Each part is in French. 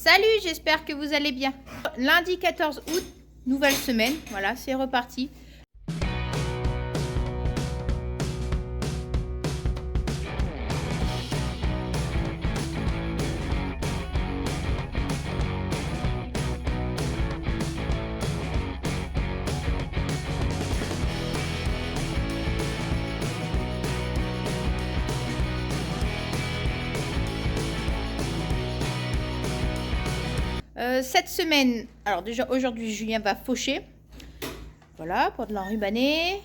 Salut, j'espère que vous allez bien. Lundi 14 août, nouvelle semaine, voilà, c'est reparti. Cette semaine, alors déjà aujourd'hui Julien va faucher, voilà, pour de l'enrubaner.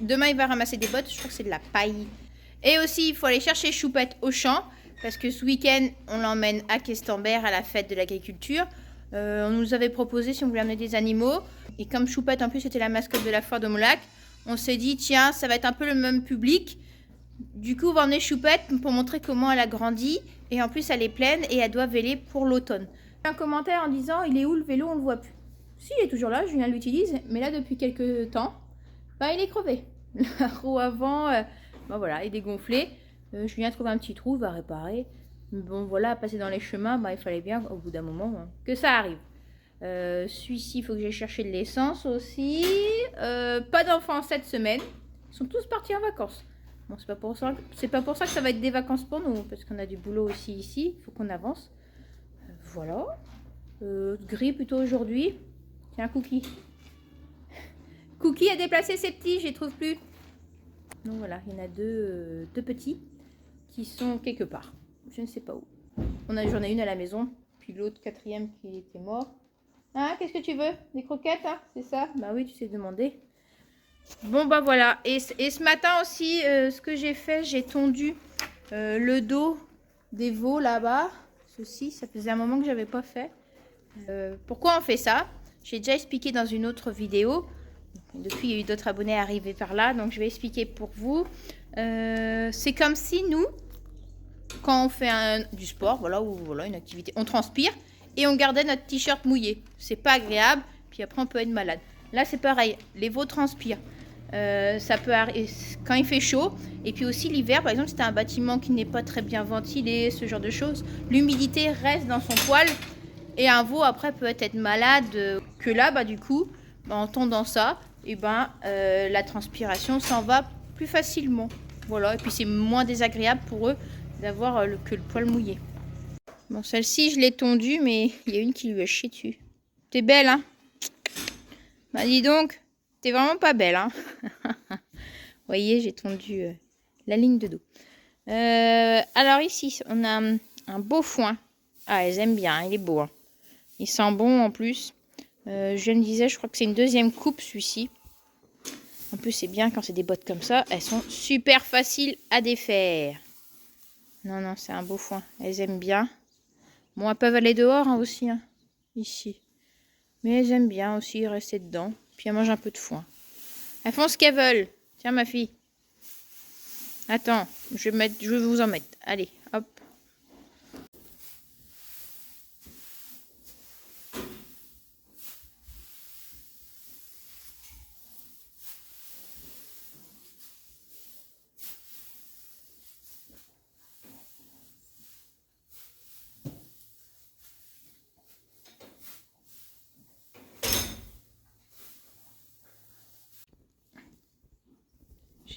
Demain il va ramasser des bottes, je crois que c'est de la paille. Et aussi il faut aller chercher Choupette au champ, parce que ce week-end on l'emmène à Questembert à la fête de l'agriculture. On nous avait proposé si on voulait amener des animaux, et comme Choupette en plus était la mascotte de la foire de Montlac, on s'est dit tiens ça va être un peu le même public. Du coup on va emmener Choupette pour montrer comment elle a grandi, et en plus elle est pleine et elle doit véler pour l'automne. Un commentaire en disant il est où le vélo, on le voit plus. Si, il est toujours là, Julien l'utilise, mais là depuis quelques temps, bah, il est crevé. La roue avant, bah, voilà, il est gonflé. Julien trouve un petit trou, il va réparer. Bon voilà, passer dans les chemins, bah, il fallait bien au bout d'un moment que ça arrive. Celui-ci, il faut que j'aille chercher de l'essence aussi. Pas d'enfants cette semaine. Ils sont tous partis en vacances. Bon, c'est pas pour ça que ça va être des vacances pour nous, parce qu'on a du boulot aussi ici, il faut qu'on avance. Voilà. Gris plutôt aujourd'hui. Tiens, Cookie. Cookie a déplacé ses petits, je les trouve plus. Donc voilà, il y en a deux petits qui sont quelque part. Je ne sais pas où. J'en ai une à la maison, puis l'autre quatrième qui était mort. Ah, qu'est-ce que tu veux? Des croquettes, hein? C'est ça? Bah oui, tu sais demander. Bon bah voilà. Et ce matin aussi, ce que j'ai fait, j'ai tondu le dos des veaux là-bas. Ceci, ça faisait un moment que j'avais pas fait. Pourquoi on fait ça? J'ai déjà expliqué dans une autre vidéo. Depuis, il y a eu d'autres abonnés arrivés par là, donc je vais expliquer pour vous. C'est comme si nous, quand on fait du sport, voilà, ou voilà, une activité, on transpire et on gardait notre t-shirt mouillé. C'est pas agréable, puis après on peut être malade. Là, c'est pareil, les veaux transpirent. Ça peut arriver quand il fait chaud, et puis aussi l'hiver, par exemple, si c'est un bâtiment qui n'est pas très bien ventilé, ce genre de choses, l'humidité reste dans son poil. Et un veau après peut être malade, que là bah du coup bah, en tondant ça et la transpiration s'en va plus facilement, voilà, et puis c'est moins désagréable pour eux d'avoir que le poil mouillé. Bon, celle-ci je l'ai tondue, mais il y a une qui lui a chié dessus. T'es belle, hein? Bah dis donc, t'es vraiment pas belle, hein? Vous voyez, j'ai tondu la ligne de dos. Alors ici on a un beau foin. Ah, elles aiment bien, il est beau, hein. Il sent bon en plus. Je me disais, je crois que c'est une deuxième coupe celui-ci. En plus, c'est bien quand c'est des bottes comme ça. Elles sont super faciles à défaire. Non, non, c'est un beau foin. Elles aiment bien. Bon, elles peuvent aller dehors hein, aussi, hein, ici. Mais elles aiment bien aussi rester dedans. Puis elles mangent un peu de foin. Elles font ce qu'elles veulent. Tiens, ma fille. Attends, je vais vous en mettre. Allez, hop.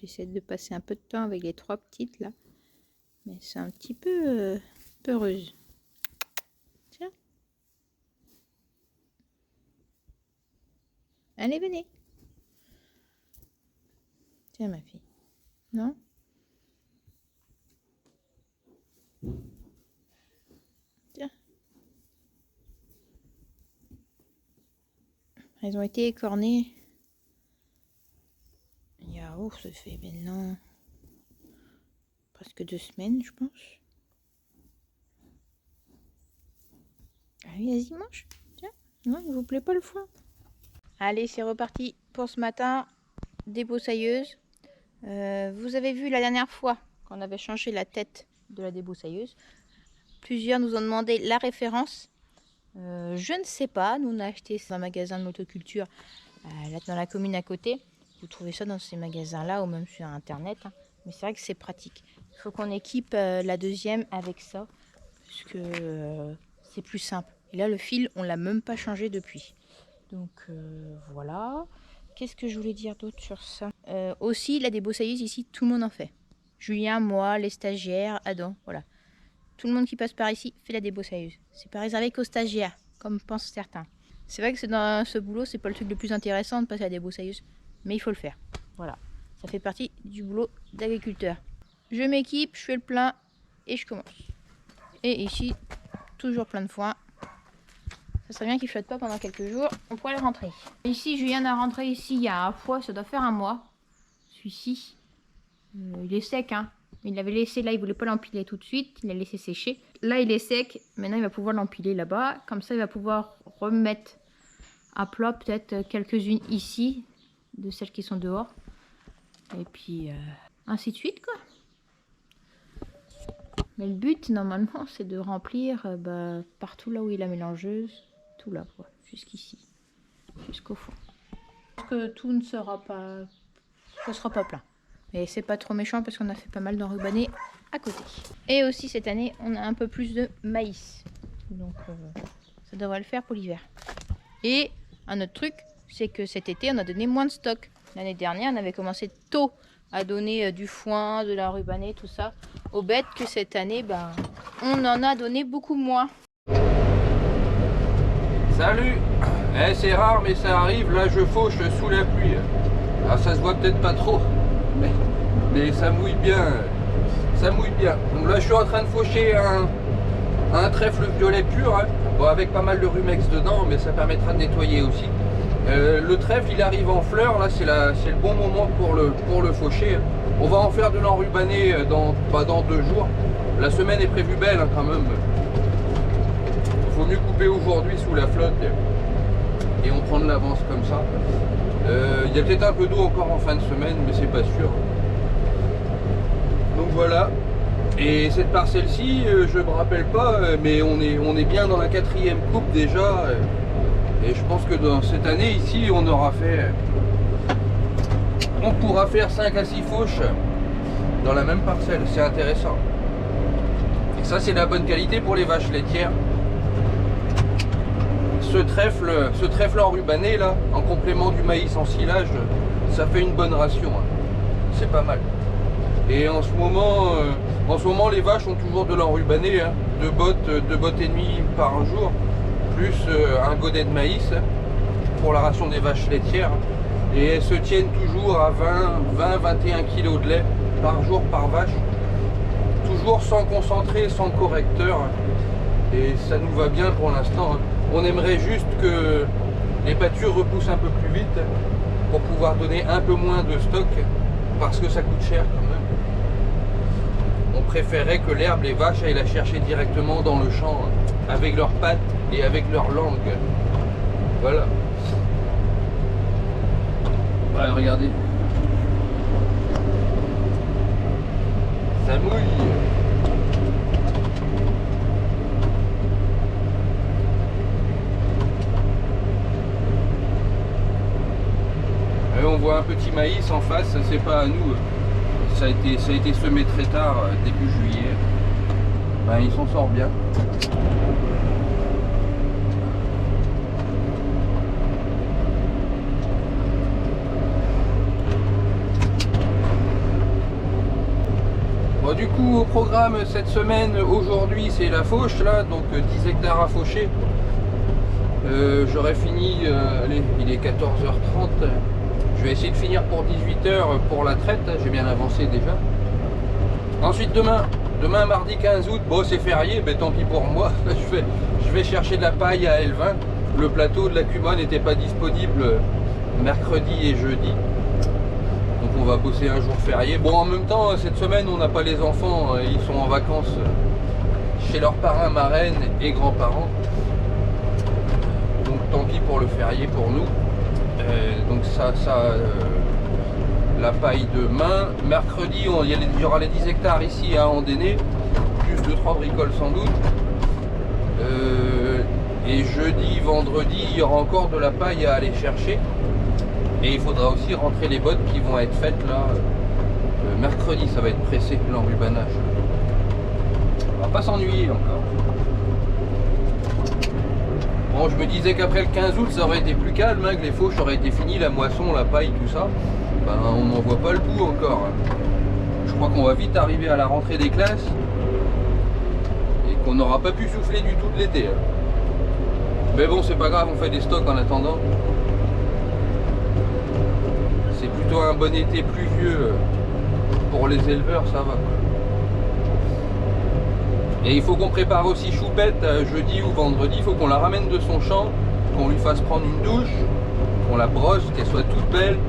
J'essaie de passer un peu de temps avec les trois petites là. Mais c'est un petit peu peureuse. Tiens. Allez, venez. Tiens, ma fille. Non? Tiens. Elles ont été écornées. Il y a, oh, ça fait maintenant presque 2 semaines, je pense. Allez, vas-y, mange. Tiens. Non, il vous plaît pas le foin? Allez, c'est reparti pour ce matin. Débroussailleuse. Vous avez vu la dernière fois qu'on avait changé la tête de la débroussailleuse. Plusieurs nous ont demandé la référence. Je ne sais pas. Nous, on a acheté ça dans un magasin de motoculture là, dans la commune à côté. Vous trouvez ça dans ces magasins-là ou même sur Internet. Hein. Mais c'est vrai que c'est pratique. Il faut qu'on équipe la deuxième avec ça. Parce que c'est plus simple. Et là, le fil, on l'a même pas changé depuis. Donc voilà. Qu'est-ce que je voulais dire d'autre sur ça? Aussi, la débroussailleuse ici, tout le monde en fait. Julien, moi, les stagiaires, Adam, voilà. Tout le monde qui passe par ici fait la débroussailleuse. C'est pas réservé qu'aux stagiaires, comme pensent certains. C'est vrai que dans ce boulot, c'est pas le truc le plus intéressant de passer à la débroussailleuse, mais il faut le faire. Voilà, ça fait partie du boulot d'agriculteur. Je m'équipe, je fais le plein et je commence. Et ici, toujours plein de foin. Ça serait bien qu'il ne flotte pas pendant quelques jours. On pourrait le rentrer. Ici, Julien a rentré ici il y a un fois, ça doit faire un mois. Celui-ci, il est sec, hein. Il l'avait laissé là, il voulait pas l'empiler tout de suite. Il l'a laissé sécher. Là, il est sec. Maintenant, il va pouvoir l'empiler là-bas. Comme ça, il va pouvoir remettre à plat peut-être quelques-unes ici, de celles qui sont dehors. Et puis, ainsi de suite, quoi. Mais le but, normalement, c'est de remplir partout là où il y a la mélangeuse. Tout là, quoi, jusqu'ici, jusqu'au fond. Parce que tout ne sera pas, ça sera pas plein. Mais c'est pas trop méchant parce qu'on a fait pas mal d'enrubanés à côté. Et aussi cette année, on a un peu plus de maïs. Donc ça devrait le faire pour l'hiver. Et un autre truc, c'est que cet été, on a donné moins de stock. L'année dernière, on avait commencé tôt à donner du foin, de l'enrubané, tout ça aux bêtes, que cette année, on en a donné beaucoup moins. Salut, c'est rare mais ça arrive, là je fauche sous la pluie. Alors ça se voit peut-être pas trop, mais ça mouille bien, Donc là je suis en train de faucher un trèfle violet pur, hein. Bon, avec pas mal de rumex dedans, mais ça permettra de nettoyer aussi. Le trèfle il arrive en fleurs, là c'est le bon moment pour le faucher. On va en faire de l'enrubané dans 2 jours. La semaine est prévue belle, hein, quand même. Faut mieux couper aujourd'hui sous la flotte et on prend de l'avance comme ça. Il y a peut-être un peu d'eau encore en fin de semaine, mais c'est pas sûr. Donc voilà. Et cette parcelle-ci, je me rappelle pas, mais on est bien dans la 4e coupe déjà. Et je pense que dans cette année ici, on pourra faire 5 à 6 fauches dans la même parcelle. C'est intéressant. Et ça, c'est la bonne qualité pour les vaches laitières. Ce trèfle enrubané là, en complément du maïs en silage, ça fait une bonne ration, hein. C'est pas mal. Et en ce moment, les vaches ont toujours de l'enrubané, hein. 2 bottes et demie par jour, plus un godet de maïs pour la ration des vaches laitières. Et elles se tiennent toujours à 20-21 kg de lait par jour par vache, toujours sans concentré, sans correcteur. Et ça nous va bien pour l'instant, hein. On aimerait juste que les pâtures repoussent un peu plus vite pour pouvoir donner un peu moins de stock parce que ça coûte cher quand même. On préférait que l'herbe, les vaches aillent la chercher directement dans le champ avec leurs pattes et avec leur langue. Voilà. Ouais, regardez. Ça mouille. On voit un petit maïs en face, c'est pas à nous, ça a été semé très tard, début juillet. Il s'en sort bien. Bon, du coup au programme cette semaine, aujourd'hui c'est la fauche là, donc 10 hectares à faucher. J'aurais fini, allez, il est 14h30. Je vais essayer de finir pour 18h pour la traite, j'ai bien avancé déjà. Ensuite demain mardi 15 août, bon c'est férié, mais tant pis pour moi, je vais chercher de la paille à L20. Le plateau de la Cuma n'était pas disponible mercredi et jeudi. Donc on va bosser un jour férié. Bon, en même temps, cette semaine on n'a pas les enfants, ils sont en vacances chez leurs parrains, marraines et grands-parents. Donc tant pis pour le férié pour nous. Donc la paille demain. Mercredi, il y aura les 10 hectares ici à Andéné, plus 2-3 bricoles sans doute. Et jeudi, vendredi, il y aura encore de la paille à aller chercher. Et il faudra aussi rentrer les bottes qui vont être faites là. Mercredi, ça va être pressé, l'enrubanage. On va pas s'ennuyer encore. Bon, je me disais qu'après le 15 août, ça aurait été plus calme, hein, que les fauches auraient été finies, la moisson, la paille, tout ça. Ben, on n'en voit pas le bout encore. Je crois qu'on va vite arriver à la rentrée des classes et qu'on n'aura pas pu souffler du tout de l'été. Mais bon, c'est pas grave, on fait des stocks en attendant. C'est plutôt un bon été pluvieux pour les éleveurs, ça va. Et il faut qu'on prépare aussi Choupette jeudi ou vendredi, il faut qu'on la ramène de son champ, qu'on lui fasse prendre une douche, qu'on la brosse, qu'elle soit toute belle.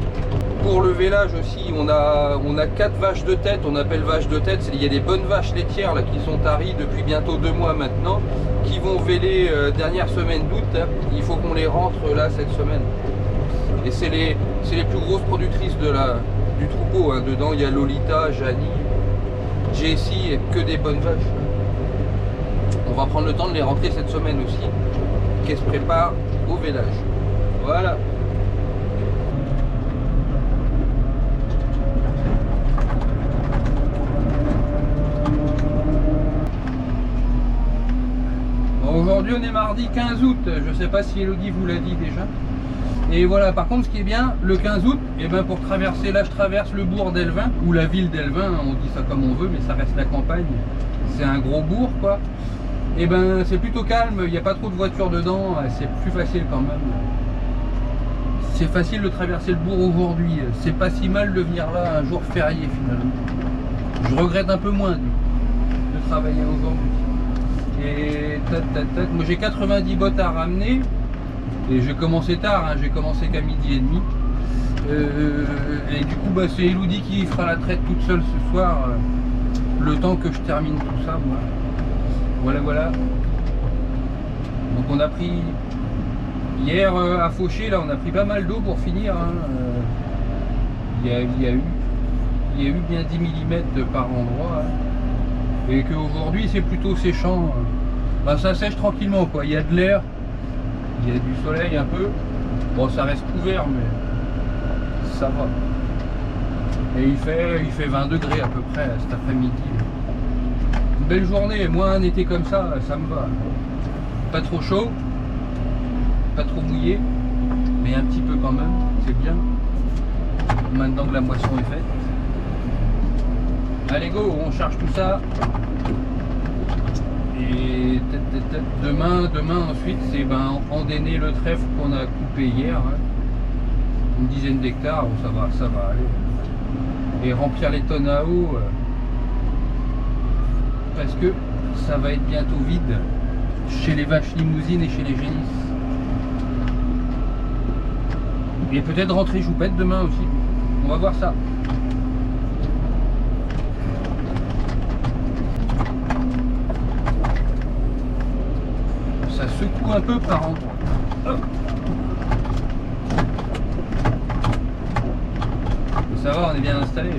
Pour le vélage aussi, on a 4 vaches de tête, on appelle vaches de tête, il y a des bonnes vaches laitières là, qui sont taries depuis bientôt 2 mois maintenant, qui vont véler dernière semaine d'août, hein. Il faut qu'on les rentre là cette semaine. Et c'est les plus grosses productrices du troupeau, hein. Dedans il y a Lolita, Janie, Jessie, que des bonnes vaches. On va prendre le temps de les rentrer cette semaine aussi, qu'elles se préparent au vélage. Voilà. Bon, aujourd'hui on est mardi 15 août, je ne sais pas si Elodie vous l'a dit déjà. Et voilà, par contre ce qui est bien, le 15 août, et ben pour traverser, là je traverse le bourg d'Elvin, ou la ville d'Elvin, on dit ça comme on veut, mais ça reste la campagne. C'est un gros bourg quoi. Et ben c'est plutôt calme, il n'y a pas trop de voitures dedans, c'est plus facile quand même. C'est facile de traverser le bourg aujourd'hui, c'est pas si mal de venir là un jour férié finalement. Je regrette un peu moins de travailler aujourd'hui. Et moi j'ai 90 bottes à ramener, et j'ai commencé tard, hein, j'ai commencé qu'à midi et demi. Et du coup bah, c'est Elodie qui fera la traite toute seule ce soir, le temps que je termine tout ça moi. Voilà. Donc on a pris hier à Faucher, là on a pris pas mal d'eau pour finir. Hein. Il y a eu bien 10 mm par endroit. Hein. Et qu'aujourd'hui c'est plutôt séchant. Bah, ça sèche tranquillement quoi. Il y a de l'air, il y a du soleil un peu. Bon ça reste couvert mais ça va. Et il fait 20 degrés à peu près cet après-midi. Belle journée, moi un été comme ça, ça me va. Pas trop chaud, pas trop mouillé, mais un petit peu quand même, c'est bien. Maintenant que la moisson est faite. Allez go, on charge tout ça. Et demain ensuite, c'est endainer le trèfle qu'on a coupé hier. Hein. Une dizaine d'hectares, ça va aller. Et remplir les tonnes à eau. Parce que ça va être bientôt vide chez les vaches limousines et chez les génisses. Et peut-être rentrer Choupette demain aussi. On va voir ça. Ça secoue un peu par endroit. Hop. Et ça va, on est bien installé.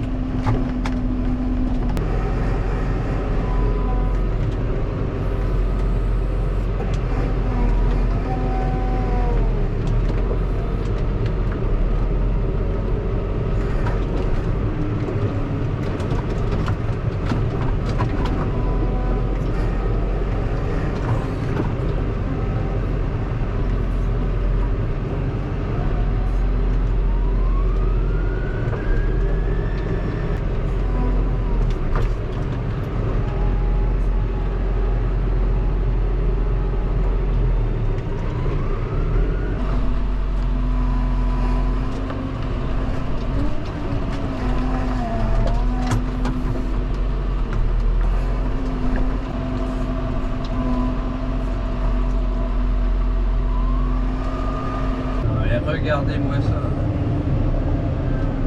Regardez-moi ça.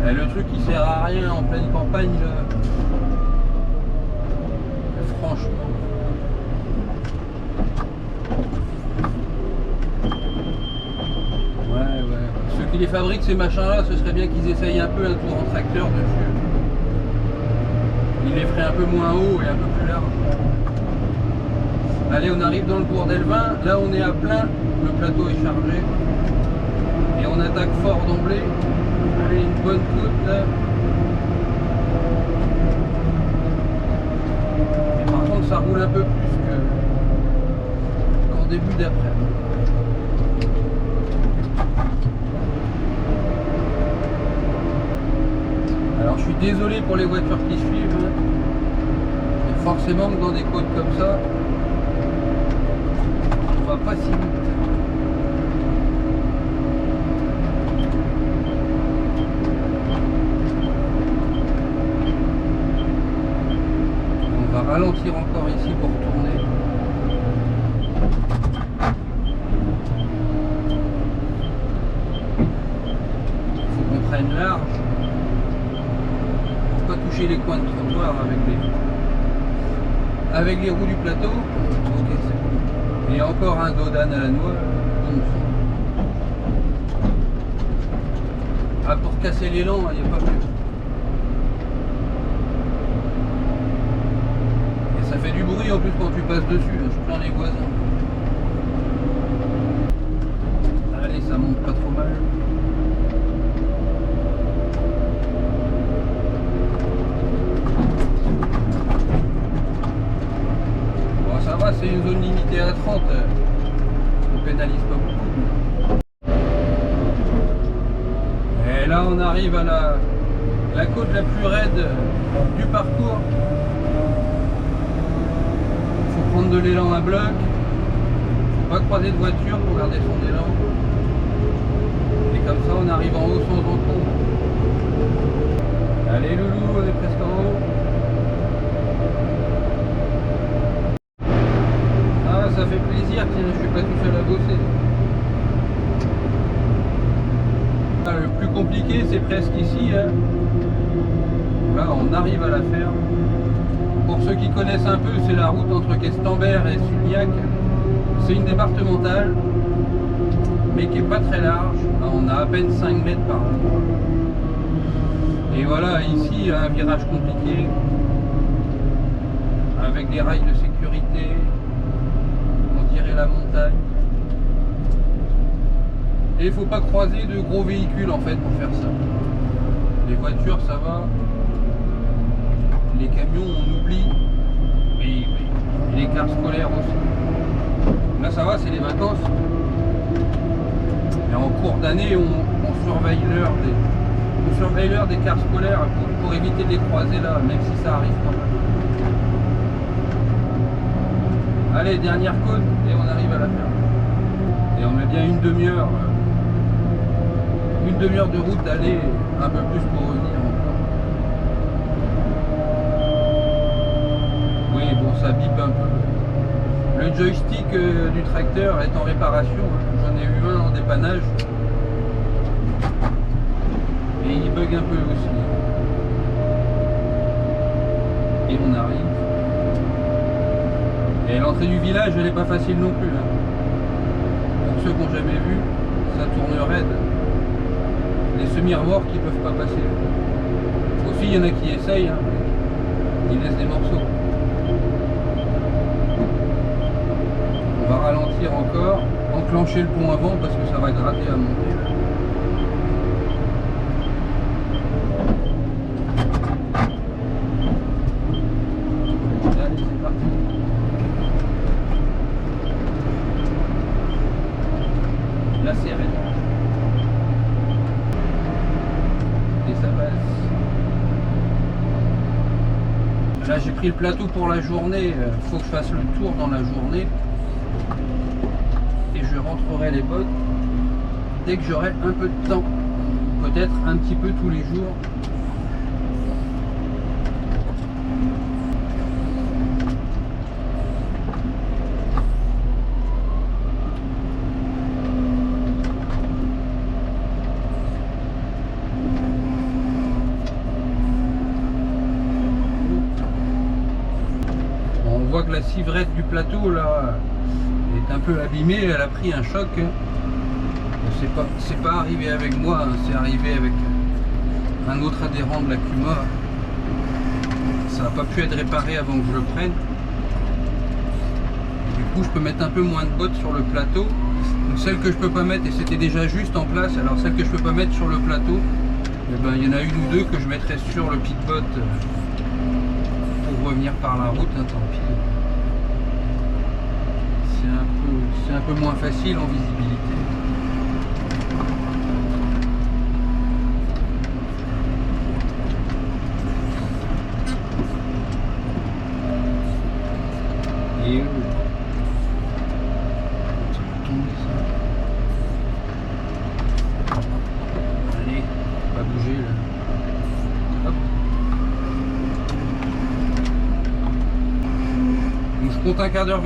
Et le truc qui sert à rien en pleine campagne, là. Franchement. Ouais. Ceux qui les fabriquent ces machins-là, ce serait bien qu'ils essayent un peu un tour en tracteur dessus. Ils les feraient un peu moins haut et un peu plus large. Allez, on arrive dans le bourg d'Elvin. Là, on est à plein. Le plateau est chargé. Et on attaque fort d'emblée. Allez, une bonne côte là. Et par contre ça roule un peu plus qu'en début d'après. Alors je suis désolé pour les voitures qui suivent, hein. Mais forcément que dans des côtes comme ça, on va pas si vite. On va ralentir encore ici pour tourner. Faut qu'on prenne large. Pas toucher les coins de trottoir avec les roues du plateau. Ok, c'est bon. Et encore un dos d'âne à la noix. Bon sang. Ah, pour casser l'élan, il n'y a pas mieux. Et ça fait du bruit en plus quand tu passes dessus. Je plains les voisins. Allez, ça monte pas trop mal. C'est une zone limitée à 30, on pénalise pas beaucoup. Et là on arrive à la côte la plus raide du parcours. Il faut prendre de l'élan à bloc, faut pas croiser de voiture pour garder son élan. Et comme ça on arrive en haut sans encombre. Allez loulou, on est presque en haut. Ça fait plaisir, tiens, je suis pas tout seul à bosser. Le plus compliqué, c'est presque ici. Hein. Là, on arrive à la faire. Pour ceux qui connaissent un peu, c'est la route entre Questembert et Sulliac. C'est une départementale, mais qui est pas très large. On a à peine 5 mètres par endroit. Et voilà, ici, un virage compliqué, avec des rails de sécurité. La montagne, et il faut pas croiser de gros véhicules en fait pour faire ça. Les voitures ça va, les camions on oublie, oui, et les cars scolaires aussi. Là ça va, c'est les vacances, et en cours d'année on surveille l'heure des cars scolaires pour éviter de les croiser là, même si ça arrive quand même. Allez, dernière côte et on arrive à la faire. Et on a bien une demi-heure de route d'aller, un peu plus pour revenir encore. Oui, bon, ça bip un peu. Le joystick du tracteur est en réparation. J'en ai eu un en dépannage. Et il bug un peu aussi. Et on arrive. Et l'entrée du village, elle n'est pas facile non plus. Hein. Pour ceux qui n'ont jamais vu, ça tourne raide. Les semi-remorques qui ne peuvent pas passer. Aussi, il y en a qui essayent, hein. Ils laissent des morceaux. On va ralentir encore, enclencher le pont avant parce que ça va gratter à monter. Allez, c'est parti. Là c'est raide. Et ça passe. Là j'ai pris le plateau pour la journée. Faut que je fasse le tour dans la journée. Et je rentrerai les bottes dès que j'aurai un peu de temps. Peut-être un petit peu tous les jours. On voit que la civrette du plateau là est un peu abîmée, elle a pris un choc. C'est pas arrivé avec moi, hein, c'est arrivé avec un autre adhérent de la Cuma. Ça n'a pas pu être réparé avant que je le prenne. Du coup je peux mettre un peu moins de bottes sur le plateau. Donc celle que je peux pas mettre, et c'était déjà juste en place, alors celle que je peux pas mettre sur le plateau, eh ben, il y en a une ou deux que je mettrai sur le pic-bot pour revenir par la route, hein, tant pis. C'est un peu moins facile en visibilité. compte un quart d'heure,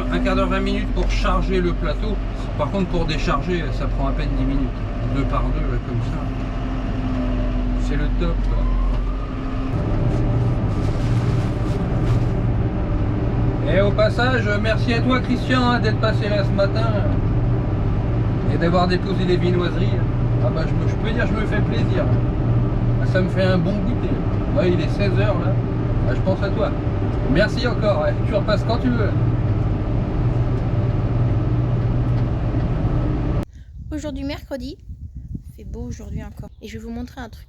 20 minutes pour charger le plateau. Par contre, pour décharger, ça prend à peine 10 minutes. 2 par 2, comme ça. C'est le top, quoi. Et au passage, merci à toi, Christian, hein, d'être passé là ce matin et d'avoir déposé les viennoiseries. Ah bah, je peux dire, je me fais plaisir. Ah, ça me fait un bon goûter. Ouais, il est 16 h là. Ah, je pense à toi. Merci encore. Ouais. Tu repasses quand tu veux. Aujourd'hui mercredi, il fait beau aujourd'hui encore. Et je vais vous montrer un truc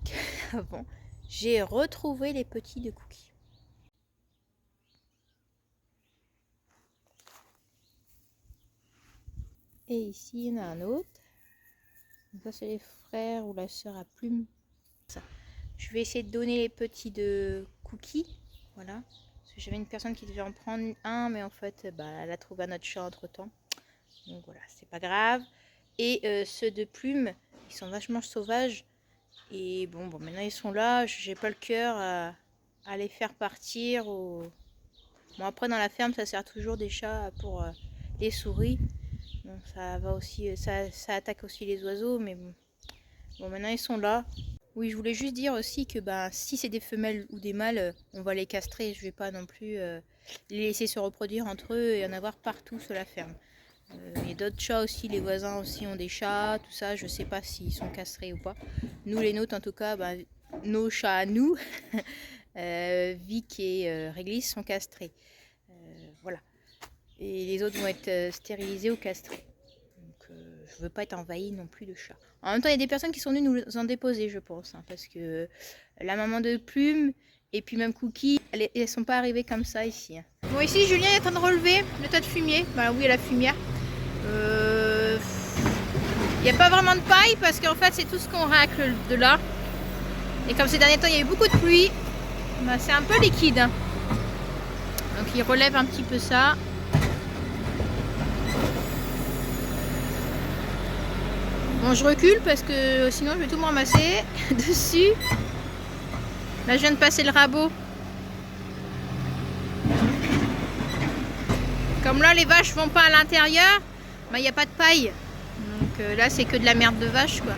avant. J'ai retrouvé les petits de Cookie. Et ici, il y en a un autre. Donc ça, c'est les frères ou la sœur à plumes. Ça. Je vais essayer de donner les petits de Cookie. Voilà. Parce que j'avais une personne qui devait en prendre un, mais en fait, elle a trouvé un autre chat entre temps. Donc voilà, c'est pas grave. Et ceux de plumes, ils sont vachement sauvages. Et bon, maintenant ils sont là. J'ai pas le cœur à les faire partir. Bon, après, dans la ferme, ça sert toujours des chats pour les souris. Bon, ça va aussi, ça attaque aussi les oiseaux, mais bon, maintenant ils sont là. Oui, je voulais juste dire aussi que si c'est des femelles ou des mâles, on va les castrer. Je vais pas non plus les laisser se reproduire entre eux et en avoir partout sur la ferme. Il y a d'autres chats aussi, les voisins aussi ont des chats, tout ça. Je sais pas s'ils sont castrés ou pas. Nous, les nôtres, en tout cas, nos chats à nous, Vic et Réglisse, sont castrés. Voilà. Et les autres vont être stérilisés ou castrés. Donc je veux pas être envahie non plus de chats. En même temps, il y a des personnes qui sont venues nous en déposer, je pense. Hein, parce que la maman de Plume et puis même Cookie, elles sont pas arrivées comme ça ici. Hein. Bon, ici, Julien est en train de relever le tas de fumier. Bah oui, il y a la fumière. Il n'y a pas vraiment de paille parce qu'en fait, c'est tout ce qu'on racle de là. Et comme ces derniers temps, il y a eu beaucoup de pluie, c'est un peu liquide. Hein. Donc, il relève un petit peu ça. Bon, je recule parce que sinon je vais tout me ramasser dessus. Là, je viens de passer le rabot. Comme là, les vaches vont pas à l'intérieur, il n'y a pas de paille. Donc là, c'est que de la merde de vache, quoi.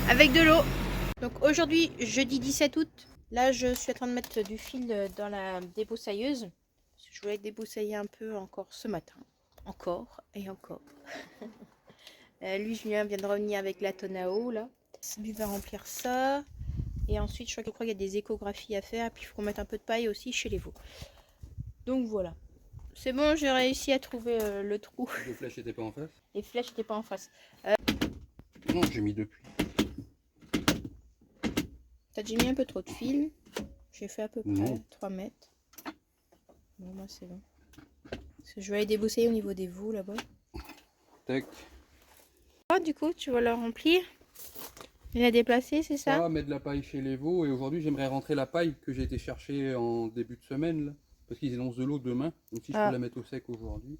Avec de l'eau. Donc aujourd'hui, jeudi 17 août, là, je suis en train de mettre du fil dans la débroussailleuse. Je voulais débroussailler un peu encore ce matin. Encore et encore. Lui, Julien vient de revenir avec la tonne à eau, là. Lui va remplir ça. Et ensuite, je crois qu'il y a des échographies à faire. Et puis, il faut mettre un peu de paille aussi chez les veaux. Donc, voilà. C'est bon, j'ai réussi à trouver le trou. Les flèches n'étaient pas en face? Les flèches n'étaient pas en face. Non, j'ai mis depuis. J'ai mis un peu trop de fil. J'ai fait à peu près 3 mètres. Bon, moi, c'est bon. Parce que je vais aller débroussailler au niveau des veaux, là-bas. Tac. Du coup, tu vas la remplir et la déplacer, c'est ça? Ça va mettre de la paille chez les veaux et aujourd'hui j'aimerais rentrer la paille que j'ai été chercher en début de semaine là, parce qu'ils énoncent de l'eau demain. Donc si je peux la mettre au sec aujourd'hui,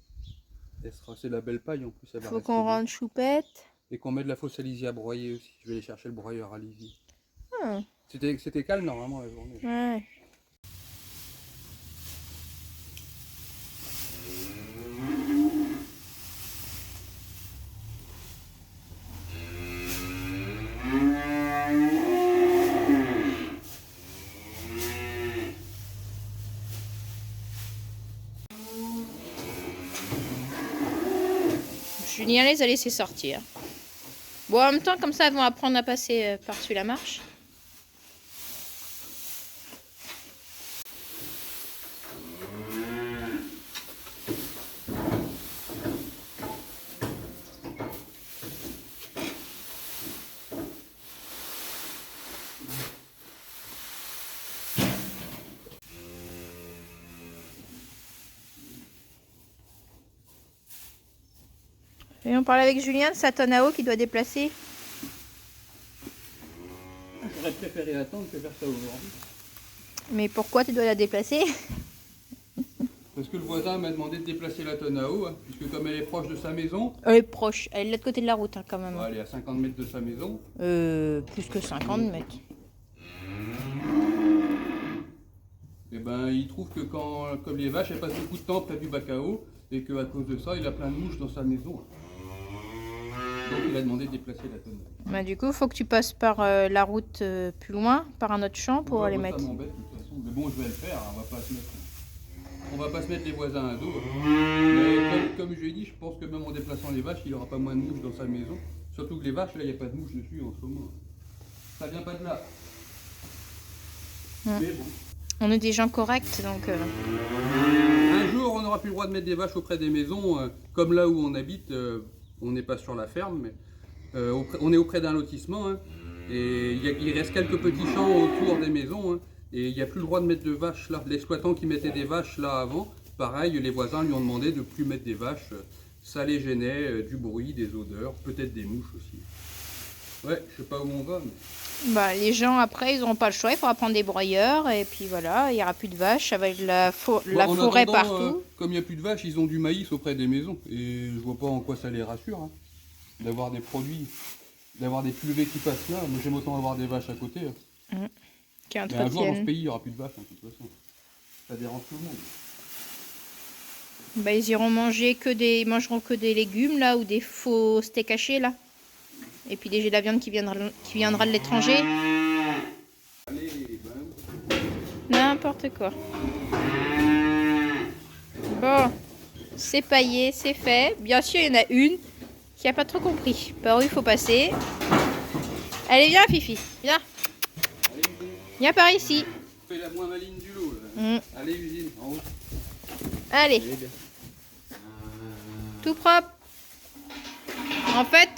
c'est la belle paille en plus. Il faut qu'on rentre choupette. Et qu'on met de la fausse alisier à broyer aussi. Je vais aller chercher le broyeur à lisier. C'était calme normalement la journée. Ouais. Julien les a laissés sortir. Bon, en même temps, comme ça, elles vont apprendre à passer par-dessus la marche. Et on parle avec Julien de sa tonne à eau qu'il doit déplacer. J'aurais préféré attendre que faire ça aujourd'hui. Mais pourquoi tu dois la déplacer? Parce que le voisin m'a demandé de déplacer la tonne à eau, hein, puisque comme elle est proche de sa maison... Elle est proche, elle est de l'autre côté de la route quand même. Ouais, elle est à 50 mètres de sa maison. Plus que 50 mètres. Et ben il trouve que comme les vaches elles passent beaucoup de temps près du bac à eau et qu'à cause de ça il a plein de mouches dans sa maison. Donc il a demandé de déplacer la tonne. Bah, du coup, faut que tu passes par la route plus loin, par un autre champ pour les mettre. Ça m'embête de toute façon, mais bon je vais le faire, on va pas se mettre les voisins à dos. Mais comme je l'ai dit, je pense que même en déplaçant les vaches, il n'aura pas moins de mouches dans sa maison. Surtout que les vaches, là, il n'y a pas de mouches dessus en ce moment. Ça vient pas de là. Mais bon. On est des gens corrects, donc... Un jour, on n'aura plus le droit de mettre des vaches auprès des maisons. Comme là où on habite, on n'est pas sur la ferme, mais on est auprès d'un lotissement. Hein, et il reste quelques petits champs autour des maisons. Hein, et il n'y a plus le droit de mettre de vaches là. L'exploitant qui mettait des vaches là avant, pareil, les voisins lui ont demandé de ne plus mettre des vaches. Ça les gênait, du bruit, des odeurs, peut-être des mouches aussi. Ouais, je sais pas où on va, mais... Bah, les gens, après, ils n'auront pas le choix. Il faudra prendre des broyeurs. Et puis voilà, il n'y aura plus de vaches avec la forêt partout. Comme il n'y a plus de vaches, ils ont du maïs auprès des maisons. Et je vois pas en quoi ça les rassure. Hein, d'avoir des produits, d'avoir des culevées qui passent là. Moi, j'aime autant avoir des vaches à côté. Hein. Mais un jour, dans ce pays, il n'y aura plus de vaches, hein, de toute façon. Ça dérange tout le monde. Bah, ils iront manger mangeront que des légumes, là, ou des faux steaks hachés, là. Et puis déjà de la viande qui viendra de l'étranger. N'importe quoi. Bon, c'est paillé, c'est fait. Bien sûr, il y en a une qui n'a pas trop compris par où il faut passer. Allez, viens, Fifi. Viens. Viens par ici. Fais la moins maligne du lot. Là. Allez, usine, en haut. Allez. Tout propre. En fait,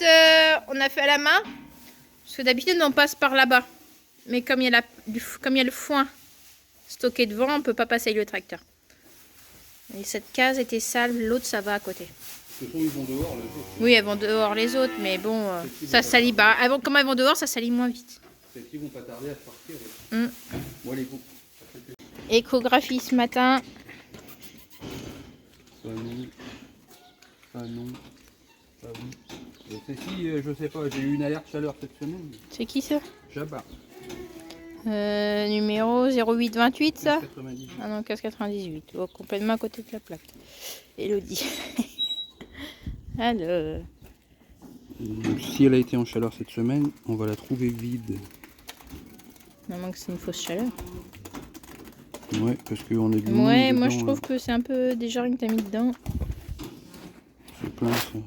on a fait à la main, parce que d'habitude on passe par là-bas. Mais comme il y a le foin stocké devant, on ne peut pas passer avec le tracteur. Et cette case était sale, l'autre ça va à côté. De toute façon, ils vont dehors les autres. Oui, elles vont dehors les autres, mais bon, ça salit pas. Comme elles vont dehors, ça salit moins vite. Celles-ci vont pas tarder à se partir. Bon, allez, go. Échographie ce matin. Ça non. Ça non. Ça oui. Ceci, je sais pas, j'ai eu une alerte chaleur cette semaine. C'est qui ça? Jabba. Numéro 0828 ça? 98. Ah non, 1598. Oh, complètement à côté de la plaque. Elodie. Alors. Si elle a été en chaleur cette semaine, on va la trouver vide. À moins que c'est une fausse chaleur. Ouais, parce qu'on a du monde Ouais, moi dedans, je trouve que c'est un peu déjà rien que t'as mis dedans. C'est plein ça.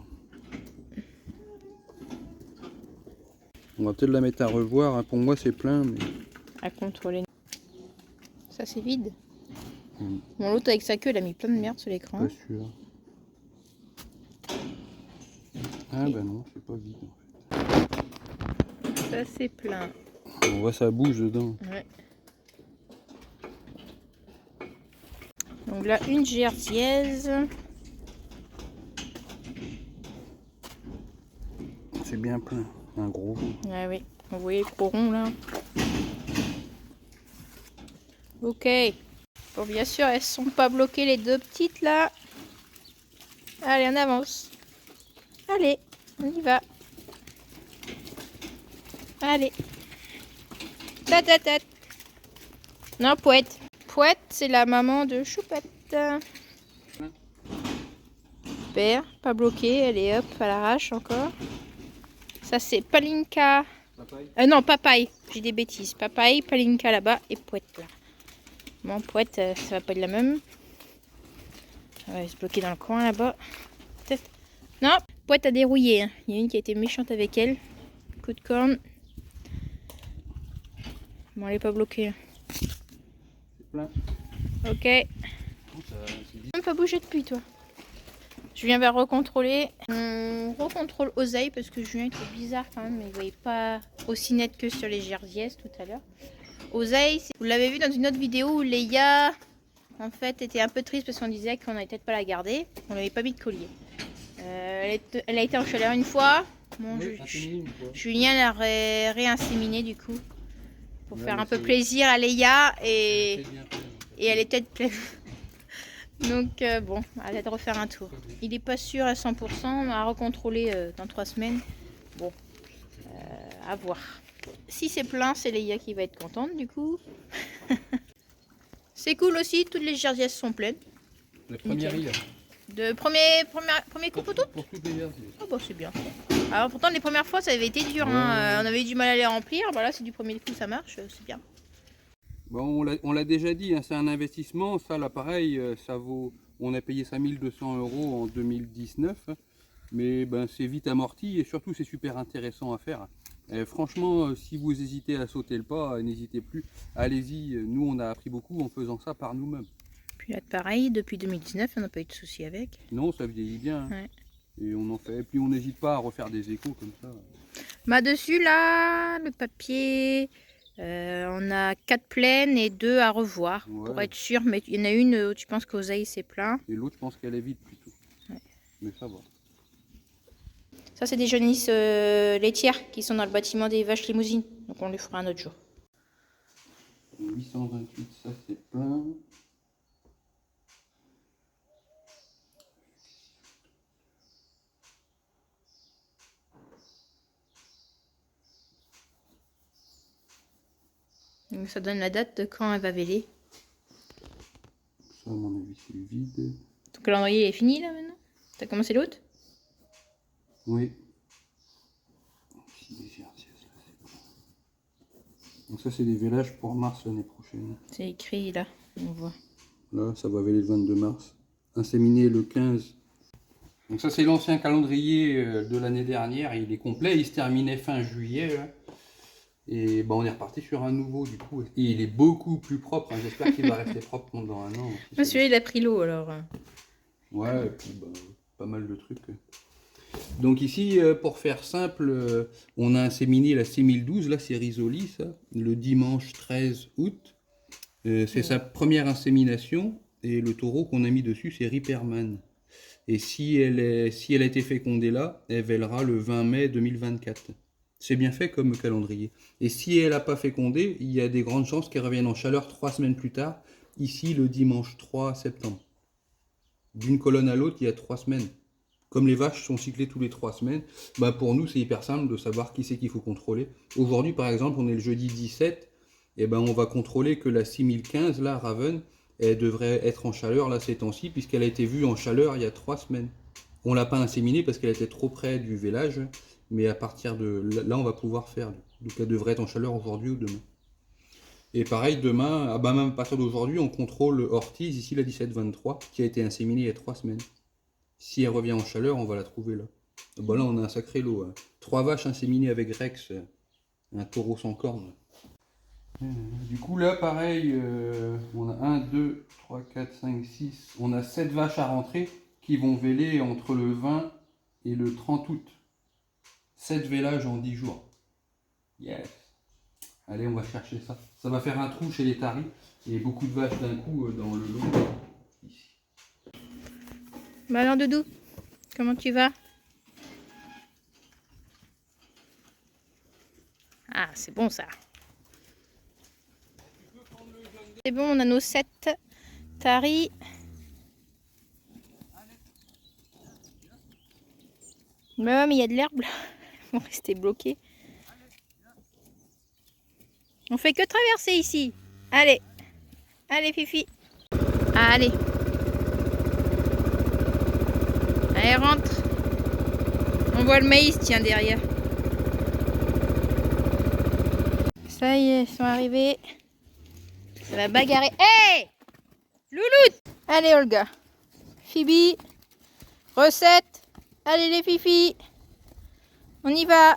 On va peut-être la mettre à revoir, hein. Pour moi c'est plein. Mais... À contrôler. Ça c'est vide. Bon, l'autre avec sa queue, il a mis plein de merde sur l'écran. Pas sûr. Ah bah non, c'est pas vide en fait. Ça c'est plein. On voit ça bouge dedans. Ouais. Donc là, une jersiaise. C'est bien plein. Un gros. Ah oui, vous voyez le gros rond là. Ok. Bon, bien sûr, elles sont pas bloquées les deux petites là. Allez, on avance. Allez, on y va. Allez. Tête. Non, Pouette. Pouette, c'est la maman de Choupette. Super, pas bloquée, elle est hop à l'arrache encore. Ça c'est Palinka. Papaye. Non, Papaye. J'ai des bêtises. Papaye, Palinka là-bas et Pouette là. Bon, Pouette, ça va pas être la même. Elle va se bloquer dans le coin là-bas. Non, Pouette a dérouillé. Hein. Il y a une qui a été méchante avec elle. Coup de corne. Bon, elle est pas bloquée. C'est plein. Ok. On pas bougé depuis toi. Julien va recontrôler. On recontrôle Oseille parce que Julien est trop bizarre quand même. Il ne voyait pas aussi net que sur les jersiaises tout à l'heure. Oseille, vous l'avez vu dans une autre vidéo où Léa en fait était un peu triste parce qu'on disait qu'on n'allait peut-être pas la garder. On n'avait pas mis de collier. Elle a été en chaleur une fois. Bon, Julien l'a réinséminée du coup. Pour faire un peu plaisir à Léa et elle est peut-être pleine. Donc bon, elle a de refaire un tour. Il n'est pas sûr à 100%, on va recontrôler dans 3 semaines. Bon, à voir. Si c'est plein, c'est Léa qui va être contente du coup. C'est cool aussi, toutes les jardières sont pleines. La première Nickel. île. De premier coup poteau. Pour toutes les jardières. Oh bah c'est bien. Alors pourtant les premières fois ça avait été dur, hein. On avait eu du mal à les remplir. Voilà, c'est du premier coup, ça marche, c'est bien. Bon, on l'a déjà dit, hein, c'est un investissement. Ça, là, pareil, ça vaut. On a payé 5200 € en 2019, hein, mais ben, c'est vite amorti et surtout c'est super intéressant à faire. Et franchement, si vous hésitez à sauter le pas, n'hésitez plus. Allez-y, nous on a appris beaucoup en faisant ça par nous-mêmes. Puis là pareil, depuis 2019, on n'a pas eu de soucis avec. Non, ça vieillit bien. Hein. Ouais. Et on en fait. Et puis on n'hésite pas à refaire des échos comme ça. Bah dessus là, le papier, on a 4 pleines et 2 à revoir pour être sûr. Mais il y en a une où tu penses qu'Oseille c'est plein. Et l'autre, je pense qu'elle est vide plutôt. Ouais. Mais ça va. Ça c'est des jaunisses laitières qui sont dans le bâtiment des vaches limousines. Donc on les fera un autre jour. 828, ça c'est plein. Donc ça donne la date de quand elle va véler. Ça, à mon avis, c'est vide. Ton calendrier est fini là maintenant? T'as commencé l'autre? Oui. Donc ça, c'est des vélages pour mars l'année prochaine. C'est écrit là, on voit. Là, ça va véler le 22 mars. Inséminé le 15. Donc ça, c'est l'ancien calendrier de l'année dernière. Il est complet, il se terminait fin juillet. Là. Et ben, on est reparti sur un nouveau du coup. Et il est beaucoup plus propre. Hein. J'espère qu'il va rester propre pendant un an. Celui-là, il a pris l'eau alors. Ouais, et puis ben, pas mal de trucs. Donc ici, pour faire simple, on a inséminé la 6012, là c'est Risoli, ça, le dimanche 13 août. C'est sa première insémination et le taureau qu'on a mis dessus, c'est Ripperman. Et si elle a été fécondée là, elle vêlera le 20 mai 2024. C'est bien fait comme calendrier. Et si elle n'a pas fécondé, il y a des grandes chances qu'elle revienne en chaleur 3 semaines plus tard, ici le dimanche 3 septembre. D'une colonne à l'autre, il y a 3 semaines. Comme les vaches sont cyclées tous les 3 semaines, bah pour nous c'est hyper simple de savoir qui c'est qu'il faut contrôler. Aujourd'hui par exemple, on est le jeudi 17, et ben on va contrôler que la 6015, là, Raven, elle devrait être en chaleur là ces temps-ci, puisqu'elle a été vue en chaleur il y a 3 semaines. On l'a pas inséminée parce qu'elle était trop près du vélage, mais à partir de là on va pouvoir faire. Donc elle devrait être en chaleur aujourd'hui ou demain. Et pareil, demain, même à partir d'aujourd'hui, on contrôle Ortiz, ici la 1723, qui a été inséminée il y a 3 semaines. Si elle revient en chaleur, on va la trouver là. Bon, là, on a un sacré lot. Hein. 3 vaches inséminées avec Rex, un taureau sans cornes. Du coup, là, pareil, on a 1, 2, 3, 4, 5, 6. On a 7 vaches à rentrer qui vont véler entre le 20 et le 30 août. 7 vélages en 10 jours. Yes. Allez, on va chercher ça. Ça va faire un trou chez les taris et beaucoup de vaches d'un coup dans le lot. Ici. Bah alors Doudou, comment tu vas? Ah, c'est bon ça. C'est bon, on a nos 7 taris. Ouais, mais il y a de l'herbe là. Ils vont rester bloqués. On fait que traverser ici. Allez. Allez, Fifi. Allez. Allez, rentre. On voit le maïs, tiens, derrière. Ça y est, ils sont arrivés. Ça va bagarrer. Hey, Louloute. Allez, Olga. Phoebe. Recette. Allez, les Fifi. On y va.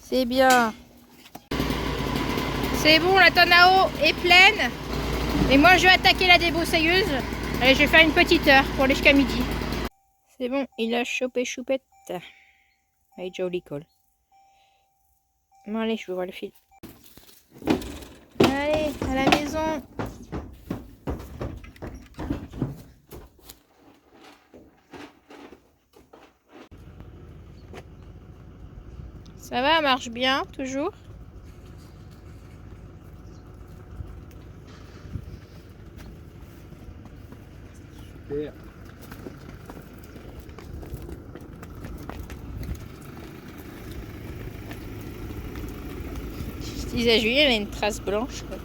C'est bien. C'est bon, la tonne à eau est pleine. Et moi, je vais attaquer la débroussailleuse. Allez, je vais faire une petite heure pour aller jusqu'à midi. C'est bon, il a chopé choupette. Allez, Jolly Cole. Bon, allez, je vais voir le fil. Allez, à la maison. Ça va, marche bien, toujours. Super. Je disais à Julien, elle a une trace blanche. Quoi.